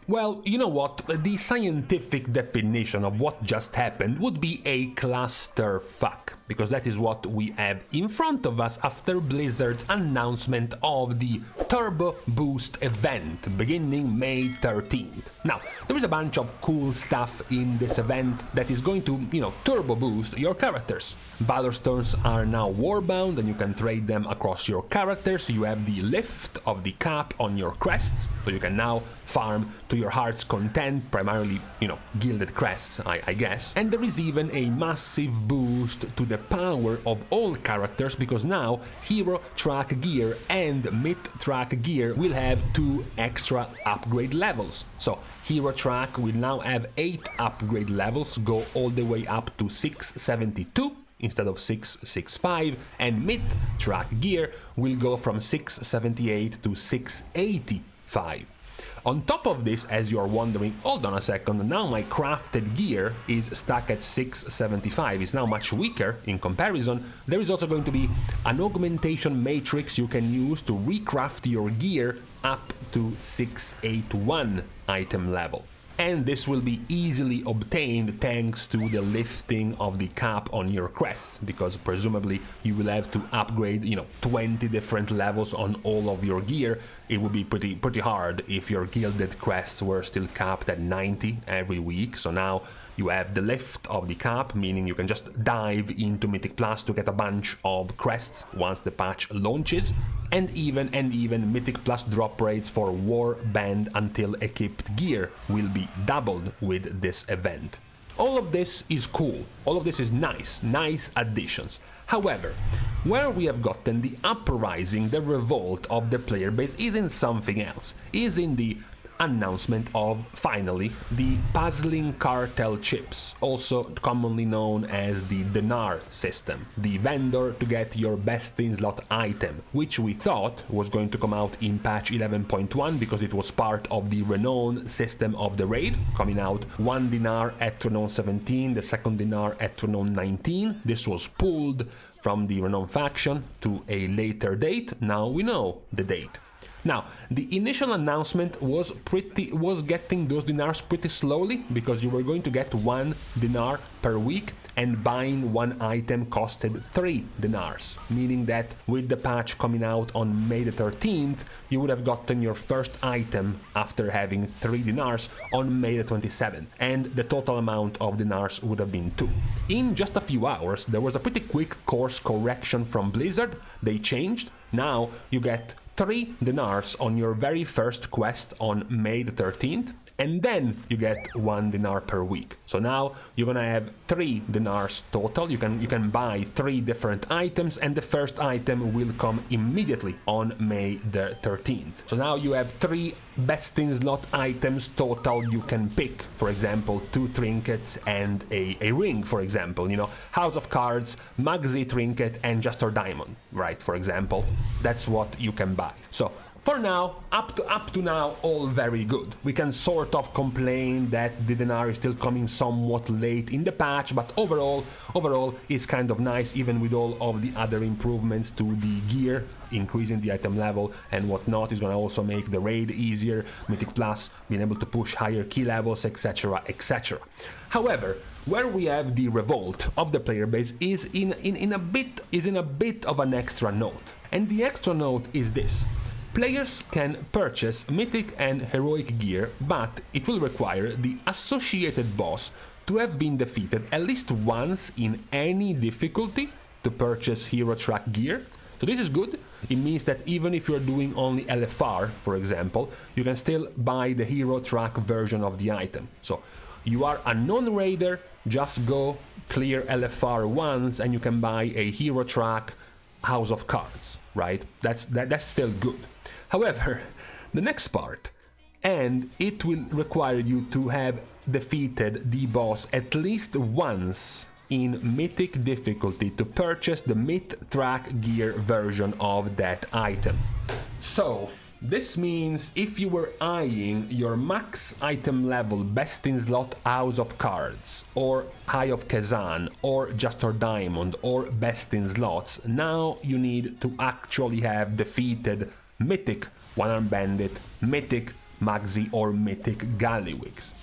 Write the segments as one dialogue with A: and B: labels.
A: Well, you know what? The scientific definition of what just happened would be a clusterfuck, because that is what we have in front of us after Blizzard's announcement of the Turbo Boost event beginning May 13th. Now, there is a bunch of cool stuff in this event that is going to, turbo boost your characters. Valorstones are now Warbound and you can trade them across your characters. You have the lift of the cap on your crests, so you can now farm to your heart's content, primarily, gilded crests, I guess. And there is even a massive boost to the power of all characters, because now hero track gear and myth track gear will have 2 extra upgrade levels. So hero track will now have 8 upgrade levels, go all the way up to 672 instead of 665, and myth track gear will go from 678 to 685. On top of this, as you are wondering, hold on a second, now my crafted gear is stuck at 675, it's now much weaker in comparison. There is also going to be an augmentation matrix you can use to recraft your gear up to 681 item level. And this will be easily obtained thanks to the lifting of the cap on your crests, because presumably you will have to upgrade, 20 different levels on all of your gear. It would be pretty hard if your gilded crests were still capped at 90 every week. So now you have the lift of the cap, meaning you can just dive into Mythic Plus to get a bunch of crests once the patch launches, and even Mythic Plus drop rates for Warband until equipped gear will be doubled with this event. All of this is cool, all of this is nice additions. However, where we have gotten the uprising, the revolt of the player base is in something else, is in the announcement of, finally, the puzzling cartel chips, also commonly known as the Dinar system, the vendor to get your best in slot item, which we thought was going to come out in patch 11.1 because it was part of the Renown system of the raid, coming out 1 dinar at Renown 17, the second dinar at Renown 19. This was pulled from the Renown faction to a later date. Now we know the date. Now, the initial announcement was getting those dinars pretty slowly, because you were going to get 1 dinar per week, and buying 1 item costed 3 dinars, meaning that with the patch coming out on May the 13th, you would have gotten your first item after having 3 dinars on May the 27th, and the total amount of dinars would have been 2. In just a few hours, there was a pretty quick course correction from Blizzard. They changed. Now you get 3 dinars on your very first quest on May the 13th, and then you get 1 dinar per week. So now you're gonna have 3 dinars total. You can buy 3 different items, and the first item will come immediately on May the 13th. So now you have 3 best in slot items total you can pick. For example, 2 trinkets and a ring, for example, House of Cards, Magzi trinket, and Juster Diamond, right? For example, that's what you can buy. So for now, up to now, all very good. We can sort of complain that the dinar is still coming somewhat late in the patch, but overall it's kind of nice, even with all of the other improvements to the gear, increasing the item level and whatnot. Is gonna also make the raid easier, Mythic Plus being able to push higher key levels, etc, etc. However, where we have the revolt of the player base is in a bit of an extra note. And the extra note is this: players can purchase mythic and heroic gear, but it will require the associated boss to have been defeated at least once in any difficulty to purchase hero track gear. So this is good. It means that even if you're doing only LFR, for example, you can still buy the hero track version of the item. So you are a non-raider, just go clear LFR once and you can buy a hero track House of Cards, right? That's still good. However, the next part, and it will require you to have defeated the boss at least once in mythic difficulty to purchase the myth track gear version of that item. So this means if you were eyeing your max item level best in slot House of Cards, or High of Kazan, or Juster Diamond, or best in slots, now you need to actually have defeated mythic One-Armed Bandit, mythic Maxi or Mythic Gallywix.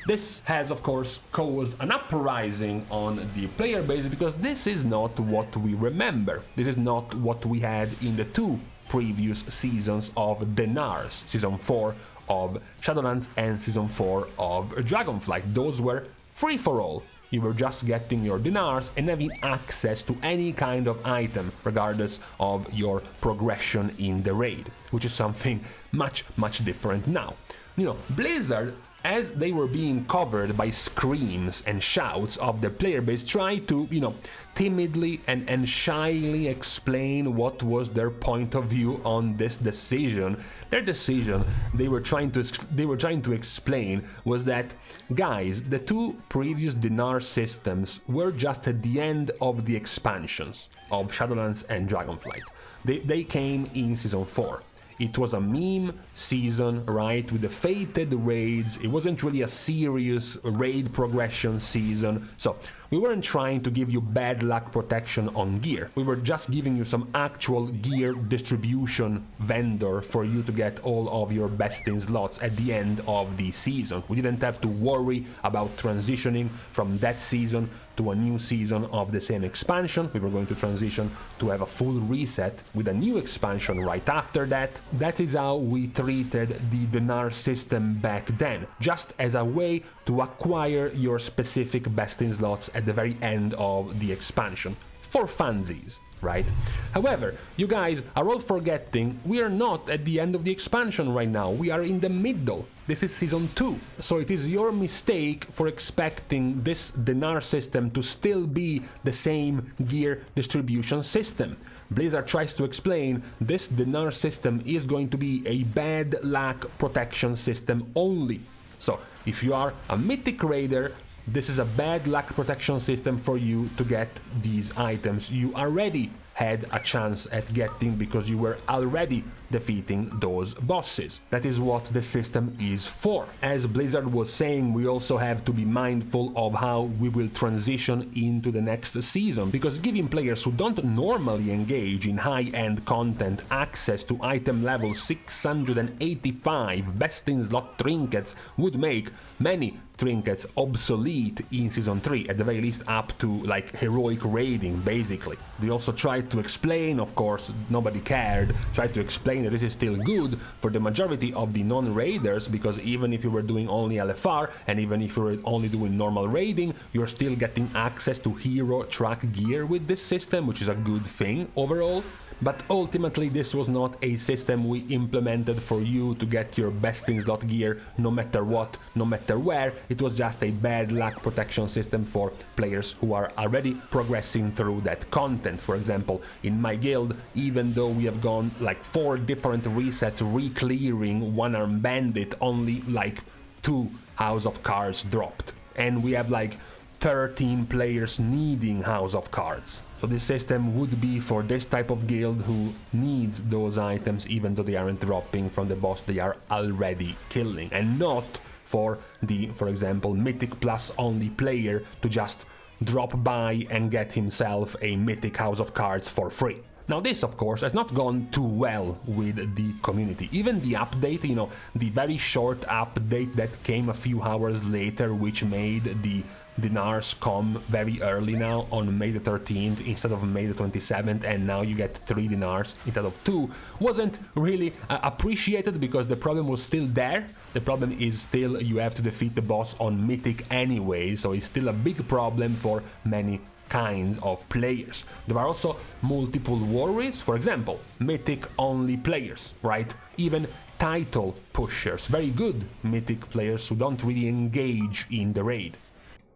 A: This has, of course, caused an uprising on the player base because this is not what we remember. This is not what we had in the 2 previous seasons of Dinars, Season 4 of Shadowlands and Season 4 of Dragonflight. Those were free-for-all. You were just getting your dinars and having access to any kind of item, regardless of your progression in the raid, which is something much different now. You know, Blizzard, as they were being covered by screams and shouts of the player base, tried to, you know, timidly and shyly explain what was their point of view on this decision. Their decision, they were trying to explain, was that, guys, the 2 previous dinar systems were just at the end of the expansions of Shadowlands and Dragonflight. They came in Season 4. It was a meme season, right, with the fated raids. It wasn't really a serious raid progression season, so we weren't trying to give you bad luck protection on gear. We were just giving you some actual gear distribution vendor for you to get all of your best in slots at the end of the season. We didn't have to worry about transitioning from that season to a new season of the same expansion. We were going to transition to have a full reset with a new expansion right after that. That is how we treated the dinar system back then, just as a way to acquire your specific best in slots at the very end of the expansion, for funsies, right? However, you guys are all forgetting we are not at the end of the expansion right now, we are in the middle. This is Season 2, so it is your mistake for expecting this dinar system to still be the same gear distribution system. Blizzard tries to explain this dinar system is going to be a bad luck protection system only. So, if you are a Mythic Raider, this is a bad luck protection system for you to get these items you already had a chance at getting because you were already defeating those bosses. That is what the system is for. As Blizzard was saying, we also have to be mindful of how we will transition into the next season, because giving players who don't normally engage in high-end content access to item level 685 best in slot trinkets would make many trinkets obsolete in Season 3, at the very least up to like heroic raiding, basically. They also tried to explain, of course, nobody cared, tried to explain that this is still good for the majority of the non-raiders, because even if you were doing only LFR, and even if you were only doing normal raiding, you're still getting access to hero track gear with this system, which is a good thing overall. But ultimately this was not a system we implemented for you to get your best in slot gear no matter what, no matter where. It was just a bad luck protection system for players who are already progressing through that content. For example, in my guild, even though we have gone like 4 different resets re-clearing one-arm bandit, only like 2 House of Cards dropped. And we have like 13 players needing House of Cards. So this system would be for this type of guild who needs those items even though they aren't dropping from the boss they are already killing, and not for the, for example, Mythic Plus only player to just drop by and get himself a Mythic House of Cards for free. Now this, of course, has not gone too well with the community. Even the update, you know, the very short update that came a few hours later, which made the dinars come very early now on May the 13th instead of May the 27th, and now you get 3 dinars instead of 2, wasn't really appreciated because the problem was still there. The problem is still you have to defeat the boss on Mythic anyway, so it's still a big problem for many kinds of players. There are also multiple worries, for example, Mythic only players, right? Even title pushers, very good Mythic players who don't really engage in the raid.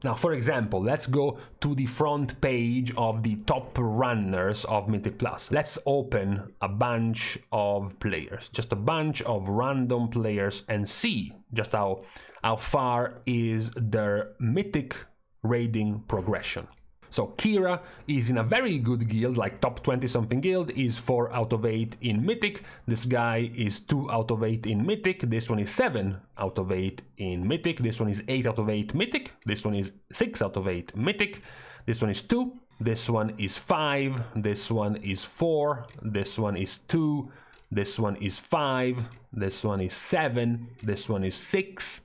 A: Now, for example, let's go to the front page of the top runners of Mythic Plus. Let's open a bunch of players, just a bunch of random players, and see just how far is their Mythic raiding progression. So Kira is in a very good guild, like top 20 something guild, is 4 out of 8 in Mythic. This guy is 2 out of 8 in Mythic. This one is 7 out of 8 in Mythic. This one is 8 out of 8 Mythic. This one is 6 out of 8 Mythic. This one is 2. This one is 5. This one is 4. This one is 2. this one is 5, this one is 7, this one is 6,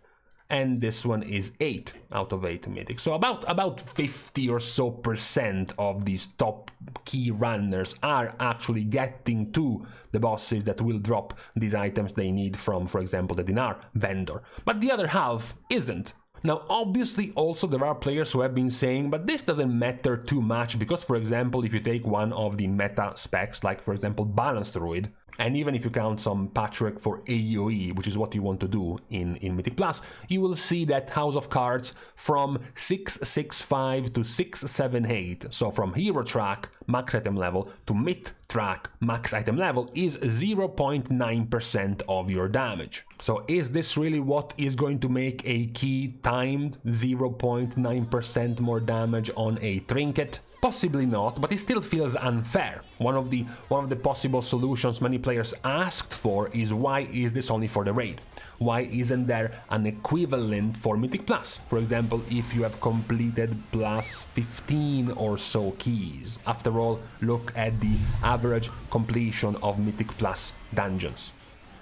A: and this one is 8 out of 8 mythic. So about 50 or so % of these top key runners are actually getting to the bosses that will drop these items they need from, for example, the Dinar vendor. But the other half isn't. Now, obviously, also there are players who have been saying, but this doesn't matter too much because, for example, if you take one of the meta specs, like, for example, Balanced Druid, and even if you count some patchwork for AoE, which is what you want to do in Mythic Plus, you will see that House of Cards from 665 to 678, so from Hero Track, max item level, to Myth Track, max item level, is 0.9% of your damage. So is this really what is going to make a key timed 0.9% more damage on a trinket? Possibly not, but it still feels unfair. One of the possible solutions many players asked for is, why is this only for the raid? Why isn't there an equivalent for Mythic Plus? For example, if you have completed plus 15 or so keys. After all, look at the average completion of Mythic Plus dungeons.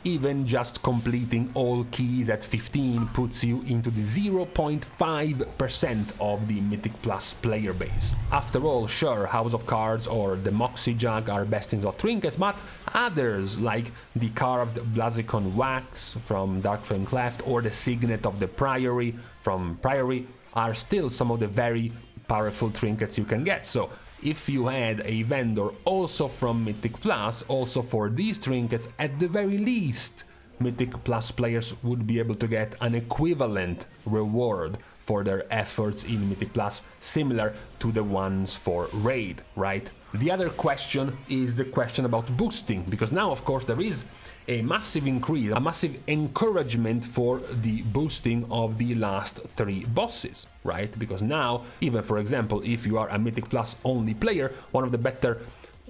A: Even just completing all keys at 15 puts you into the 0.5% of the Mythic Plus player base. After all, sure, House of Cards or the Moxie Jug are best in slot trinkets, but others like the Carved Blazicon Wax from Darkflame Cleft or the Signet of the Priory from Priory are still some of the very powerful trinkets you can get. So if you had a vendor also from Mythic Plus, also for these trinkets, at the very least, Mythic Plus players would be able to get an equivalent reward for their efforts in Mythic Plus, similar to the ones for Raid, right? The other question is the question about boosting, because now, of course, there is a massive increase, a massive encouragement for the boosting of the last 3 bosses, right? Because now, even for example, if you are a Mythic Plus only player, one of the better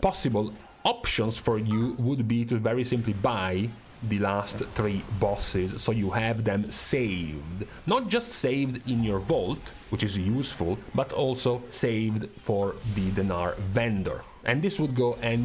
A: possible options for you would be to very simply buy the last 3 bosses, so you have them saved. Not just saved in your vault, which is useful, but also saved for the Dinar vendor. And this would go and,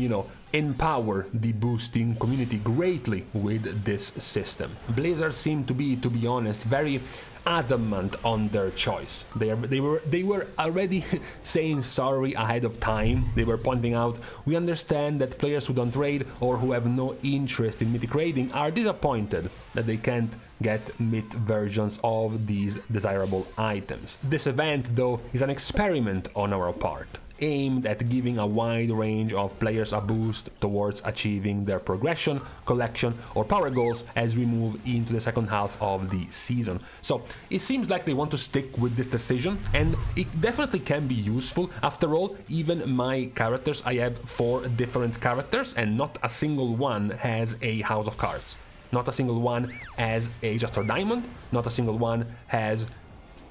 A: empower the boosting community greatly with this system. Blizzard seemed to be honest, very adamant on their choice. They were already saying sorry ahead of time. They were pointing out, we understand that players who don't raid or who have no interest in Mythic raiding are disappointed that they can't get Myth versions of these desirable items. This event, though, is an experiment on our part, aimed at giving a wide range of players a boost towards achieving their progression, collection, or power goals as we move into the second half of the season. So it seems like they want to stick with this decision, and it definitely can be useful. After all, even my characters, I have 4 different characters, and not a single one has a House of Cards. Not a single one has a Jastor Diamond, not a single one has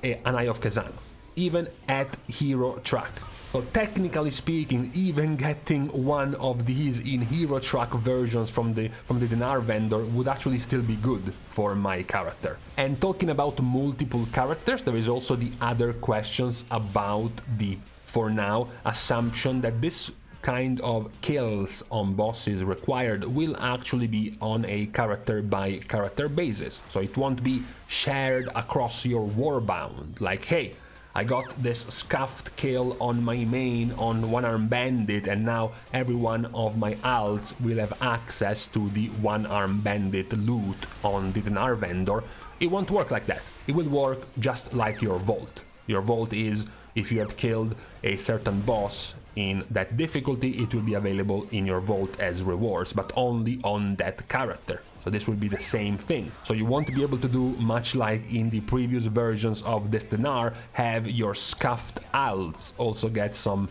A: an Eye of Kazan, even at Hero Track. So technically speaking, even getting one of these in Hero Track versions from the Dinar vendor would actually still be good for my character. And talking about multiple characters, there is also the other questions about the, for now, assumption that this kind of kills on bosses required will actually be on a character by character basis. So it won't be shared across your Warbound, like, hey, I got this scuffed kill on my main on one-arm bandit, and now every one of my alts will have access to the one-arm bandit loot on the Dinar vendor. It won't work like that. It will work just like your vault. Your vault is, if you have killed a certain boss in that difficulty, it will be available in your vault as rewards, but only on that character. So this will be the same thing. So you won't be able to do much like in the previous versions of this Dinar, have your scuffed alts also get some,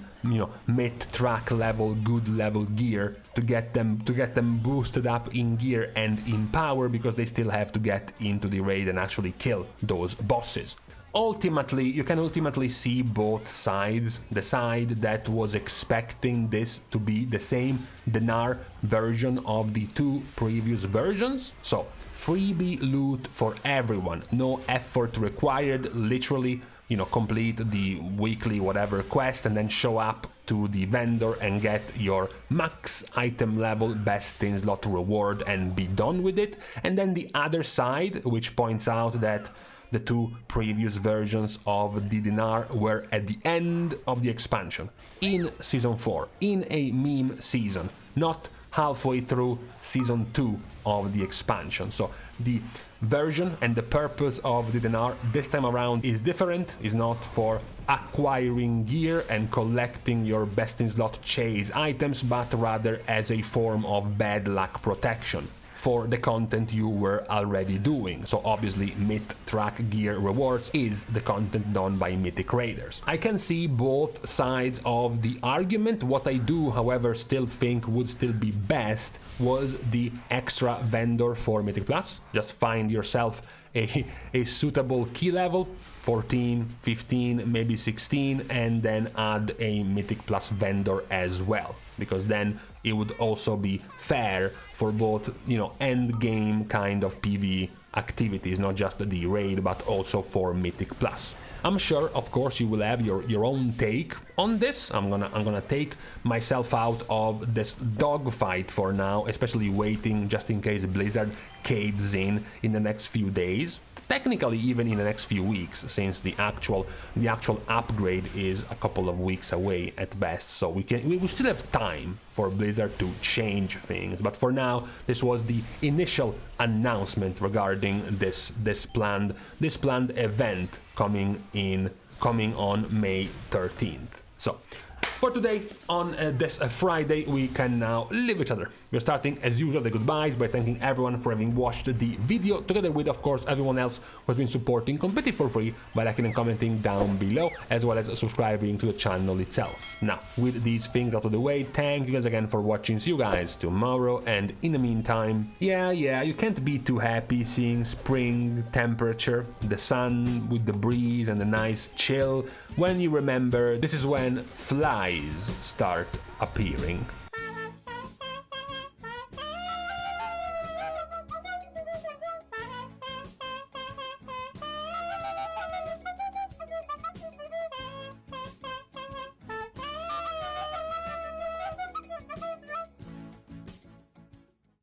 A: mid track level, good level gear to get them boosted up in gear and in power, because they still have to get into the raid and actually kill those bosses. ultimately, you can ultimately see both sides. The side that was expecting this to be the same Dinar version of the two previous versions. So freebie loot for everyone, no effort required, literally, you know, complete the weekly whatever quest and then show up to the vendor and get your max item level best in slot reward and be done with it. And then the other side, which points out that the two previous versions of the Dinar were at the end of the expansion, in Season 4, in a meme season, not halfway through Season 2 of the expansion. So the version and the purpose of the Dinar this time around is different, is not for acquiring gear and collecting your best in slot chase items, but rather as a form of bad luck protection for the content you were already doing. So obviously mid-track gear rewards is the content done by Mythic raiders. I can see both sides of the argument. What I do, however, still think would still be best was the extra vendor for Mythic Plus. Just find yourself a suitable key level, 14, 15, maybe 16, and then add a Mythic Plus vendor as well, because then it would also be fair for both, you know, end game kind of PvE activities, not just the raid, but also for Mythic Plus. I'm sure, of course, you will have your own take on this. I'm gonna take myself out of this dogfight for now, especially waiting just in case Blizzard cades in the next few days. Technically even in the next few weeks, since the actual upgrade is a couple of weeks away at best, so we still have time for Blizzard to change things. But for now, this was the initial announcement regarding this planned event coming on May 13th. So for today, on this Friday, we can now leave each other. We're starting, as usual, the goodbyes by thanking everyone for having watched the video, together with, of course, everyone else who has been supporting completely for free by liking and commenting down below, as well as subscribing to the channel itself. Now, with these things out of the way, thank you guys again for watching. See you guys tomorrow, and in the meantime, yeah, you can't be too happy seeing spring temperature, the sun with the breeze and the nice chill, when you remember this is when flies start appearing.